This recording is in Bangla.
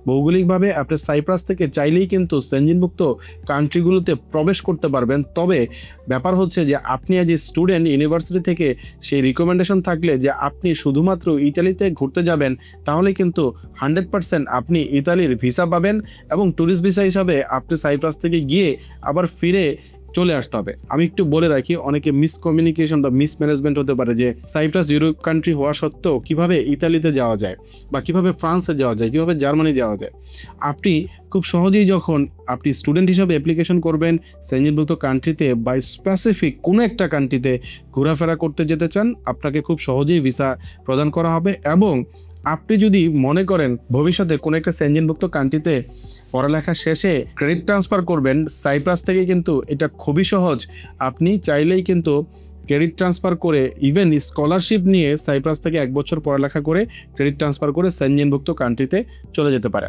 ভৌগোলিকভাবে আপনি সাইপ্রাস থেকে চাইলেই কিন্তু সেনজেনভুক্ত কান্ট্রিগুলোতে প্রবেশ করতে পারবেন। তবে ব্যাপার হচ্ছে যে আপনি অ্যাজ এ স্টুডেন্ট ইউনিভার্সিটি থেকে সেই রিকমেন্ডেশন থাকলে যে আপনি শুধুমাত্র ইতালিতে ঘুরতে যাবেন, তাহলে কিন্তু 100% আপনি ইতালির ভিসা পাবেন এবং ট্যুরিস্ট ভিসা হিসাবে আপনি সাইপ্রাস থেকে গিয়ে আবার ফিরে চলে আসতে হবে। আমি একটু বলে রাখি, অনেকে মিসকমিউনিকেশন বা মিসম্যানেজমেন্ট হতে পারে যে সাইপ্রাস ইউরোপ কান্ট্রি হওয়া সত্ত্বেও কিভাবে ইতালিতে যাওয়া যায় বা কিভাবে ফ্রান্সে যাওয়া যায়, কিভাবে জার্মানি যাওয়া যায়। আপনি খুব সহজেই যখন আপনি স্টুডেন্ট হিসাবে অ্যাপ্লিকেশন করবেন সেনজেনভুক্ত কান্ট্রিতে বা স্পেসিফিক কোনো একটা কান্ট্রিতে ঘোরাফেরা করতে যেতে চান, আপনাকে খুব সহজেই ভিসা প্রদান করা হবে। এবং আপনি যদি মনে করেন ভবিষ্যতে কোনো একটা সেনজেনভুক্ত কান্ট্রিতে পড়ালেখা শেষে ক্রেডিট ট্রান্সফার করবেন, সাইপ্রাস থেকে কিন্তু এটা খুবই সহজ। আপনি চাইলেই কিন্তু ক্রেডিট ট্রান্সফার করে ইভেন স্কলারশিপ নিয়ে সাইপ্রাস থেকে 1 বছর পড়ালেখা করে ক্রেডিট ট্রান্সফার করে সেনজেনভুক্ত কান্ট্রিতে চলে যেতে পারেন।